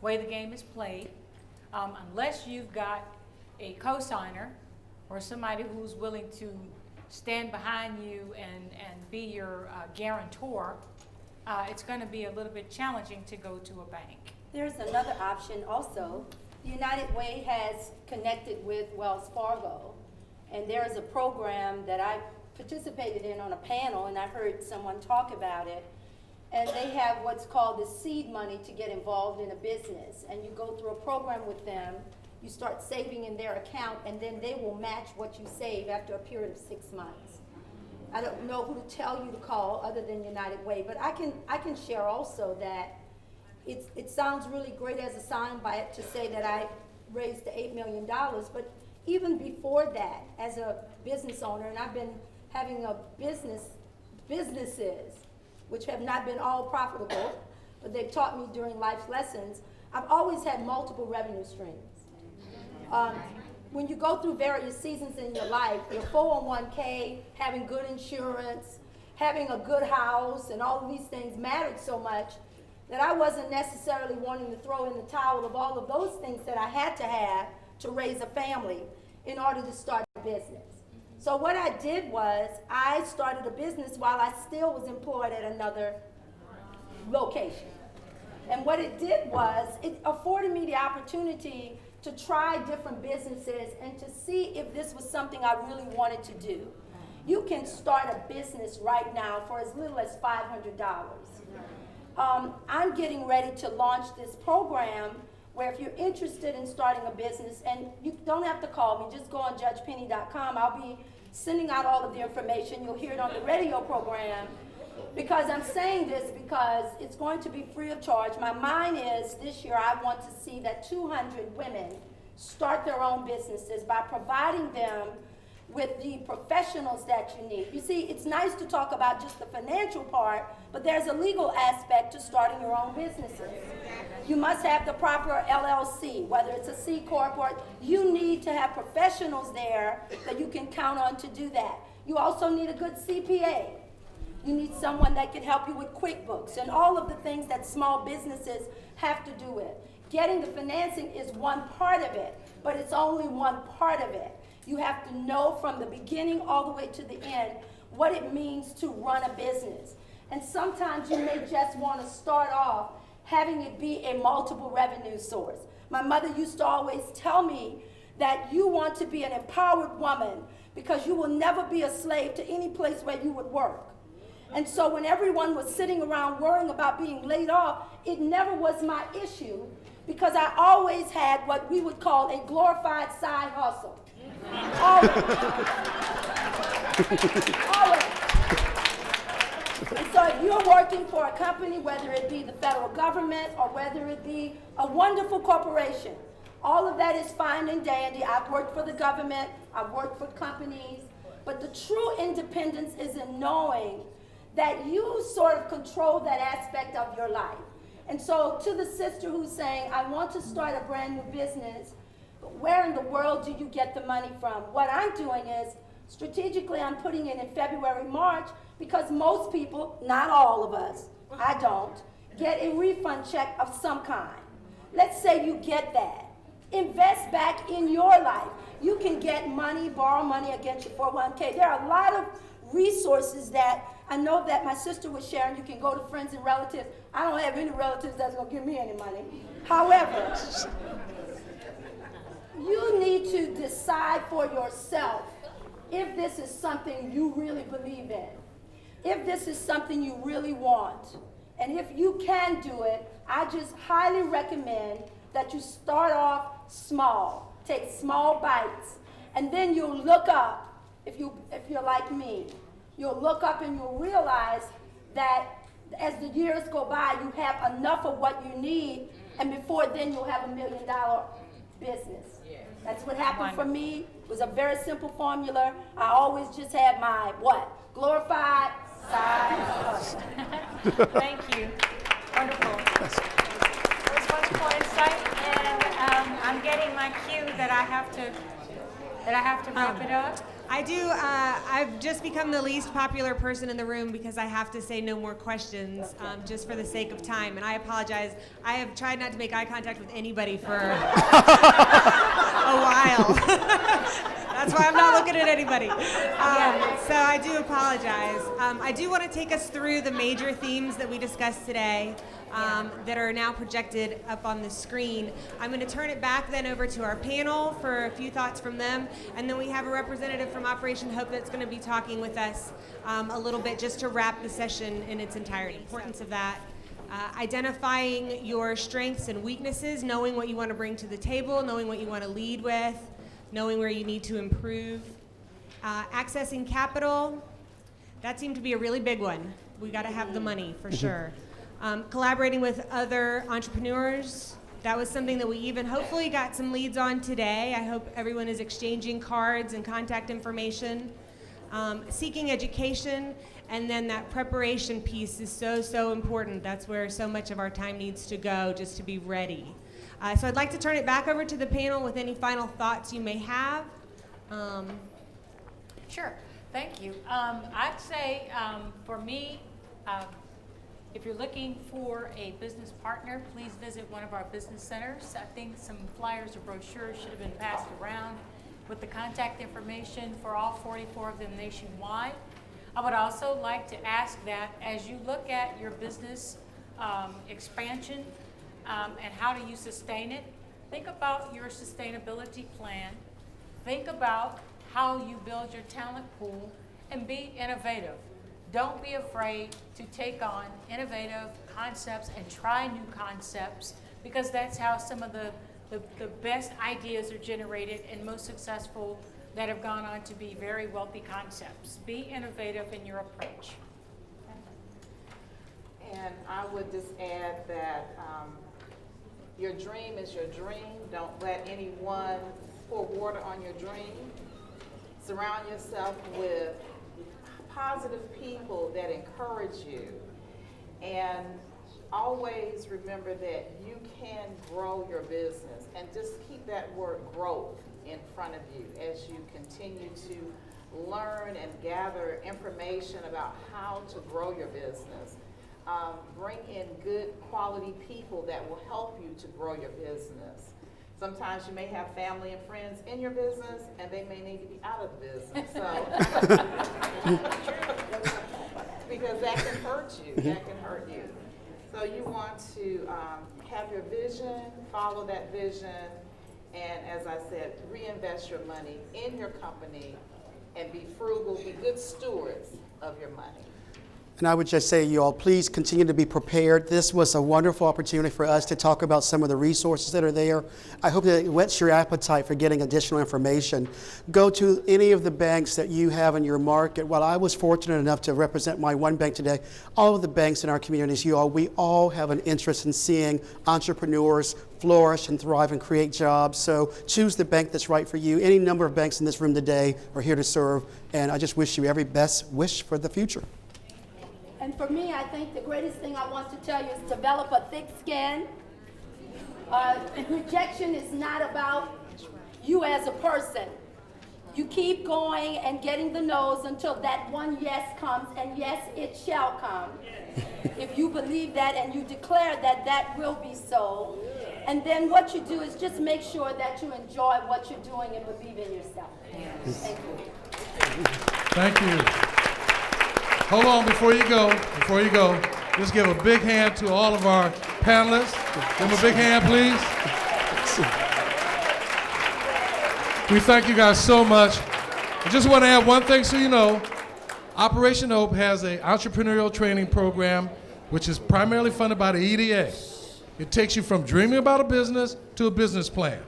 way the game is played. Unless you've got a co-signer or somebody who's willing to stand behind you and be your guarantor, it's going to be a little bit challenging to go to a bank. There's another option also. The United Way has connected with Wells Fargo, and there is a program that I participated in on a panel, and I heard someone talk about it. And they have what's called the seed money to get involved in a business. And you go through a program with them, you start saving in their account, and then they will match what you save after a period of 6 months. I don't know who to tell you to call other than United Way, but I can share also that it sounds really great as a soundbite to say that I raised the $8 million, but even before that, as a business owner, and I've been having a businesses, which have not been all profitable, but they've taught me during life's lessons, I've always had multiple revenue streams. When you go through various seasons in your life, your 401k, having good insurance, having a good house, and all of these things mattered so much that I wasn't necessarily wanting to throw in the towel of all of those things that I had to have to raise a family in order to start a business. So what I did was I started a business while I still was employed at another location. And what it did was it afforded me the opportunity to try different businesses and to see if this was something I really wanted to do. You can start a business right now for as little as $500. I'm getting ready to launch this program where if you're interested in starting a business, and you don't have to call me, just go on judgepenny.com. I'll be sending out all of the information. You'll hear it on the radio program. Because I'm saying this because it's going to be free of charge. My mind is this year I want to see that 200 women start their own businesses by providing them with the professionals that you need. You see, it's nice to talk about just the financial part, but there's a legal aspect to starting your own businesses. You must have the proper LLC, whether it's a C Corp or you need to have professionals there that you can count on to do that. You also need a good CPA. You need someone that can help you with QuickBooks and all of the things that small businesses have to do with. Getting the financing is one part of it, but it's only one part of it. You have to know from the beginning all the way to the end what it means to run a business. And sometimes you may just want to start off having it be a multiple revenue source. My mother used to always tell me that you want to be an empowered woman because you will never be a slave to any place where you would work. And so when everyone was sitting around worrying about being laid off, it never was my issue because I always had what we would call a glorified side hustle. Always. Always. And so if you're working for a company, whether it be the federal government or whether it be a wonderful corporation, all of that is fine and dandy. I've worked for the government, I've worked for companies, but the true independence is in knowing that you sort of control that aspect of your life. And so to the sister who's saying, I want to start a brand new business, but where in the world do you get the money from? What I'm doing is Strategically, I'm putting it in February, March, because most people, not all of us, I don't, get a refund check of some kind. Let's say you get that. Invest back in your life. You can get money, borrow money against your 401k. There are a lot of resources that I know that my sister was sharing. You can go to friends and relatives. I don't have any relatives that's going to give me any money. However, you need to decide for yourself if this is something you really believe in, if this is something you really want. And if you can do it, I just highly recommend that you start off small. Take small bites. And then you'll look up, if you're like me, you'll look up and you'll realize that as the years go by, you have enough of what you need, and before then you'll have $1 million business. That's what happened for me. It was a very simple formula. I always just had my, glorified side hustle. Thank you. Wonderful. That was wonderful insight, and I'm getting my cue that I have to wrap it up. I do. I've just become the least popular person in the room because I have to say no more questions, just for the sake of time. And I apologize. I have tried not to make eye contact with anybody for a while. That's why I'm not looking at anybody. So I do apologize. I do want to take us through the major themes that we discussed today. That are now projected up on the screen. I'm going to turn it back then over to our panel for a few thoughts from them, and then we have a representative from Operation Hope that's going to be talking with us a little bit just to wrap the session in its entirety. The importance of that. Identifying your strengths and weaknesses, knowing what you want to bring to the table, knowing what you want to lead with, knowing where you need to improve. Accessing capital, that seemed to be a really big one. We got to have the money for sure. Collaborating with other entrepreneurs, that was something that we even hopefully got some leads on today. I hope everyone is exchanging cards and contact information. Seeking education, and then that preparation piece is so important. That's where so much of our time needs to go, just to be ready. So I'd like to turn it back over to the panel with any final thoughts you may have. Sure. Thank you. I'd say for me, if you're looking for a business partner, please visit one of our business centers. I think some flyers or brochures should have been passed around with the contact information for all 44 of them nationwide. I would also like to ask that as you look at your business expansion and how do you sustain it, think about your sustainability plan. Think about how you build your talent pool and be innovative. Don't be afraid to take on innovative concepts and try new concepts, because that's how some of the best ideas are generated and most successful that have gone on to be very wealthy concepts. Be innovative in your approach. And I would just add that your dream is your dream. Don't let anyone pour water on your dream. Surround yourself with positive people that encourage you, and always remember that you can grow your business, and just keep that word growth in front of you as you continue to learn and gather information about how to grow your business. Bring in good quality people that will help you to grow your business. Sometimes you may have family and friends in your business, and they may need to be out of the business. So, because that can hurt you. That can hurt you. So you want to have your vision, follow that vision, and as I said, reinvest your money in your company, and be frugal, be good stewards of your money. And I would just say, you all, please continue to be prepared. This was a wonderful opportunity for us to talk about some of the resources that are there. I hope that it whets your appetite for getting additional information. Go to any of the banks that you have in your market. While I was fortunate enough to represent my one bank today, all of the banks in our communities, we all have an interest in seeing entrepreneurs flourish and thrive and create jobs. So choose the bank that's right for you. Any number of banks in this room today are here to serve, and I just wish you every best wish for the future. And for me, I think the greatest thing I want to tell you is develop a thick skin. Rejection is not about you as a person. You keep going and getting the no's until that one yes comes, and yes, it shall come. If you believe that and you declare that that will be so. And then what you do is just make sure that you enjoy what you're doing and believe in yourself. Thank you. Thank you. Hold on, before you go, just give a big hand to all of our panelists. Give them a big hand, please. We thank you guys so much. I just want to add one thing so you know. Operation Hope has an entrepreneurial training program which is primarily funded by the EDA. It takes you from dreaming about a business to a business plan.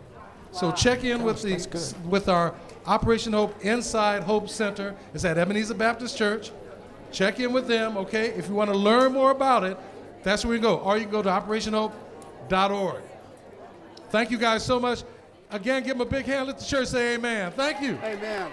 So check in with our Operation Hope Inside Hope Center. It's at Ebenezer Baptist Church. Check in with them, okay? If you want to learn more about it, that's where you go. Or you can go to operationhope.org. Thank you guys so much. Again, give them a big hand. Let the church say amen. Thank you. Amen.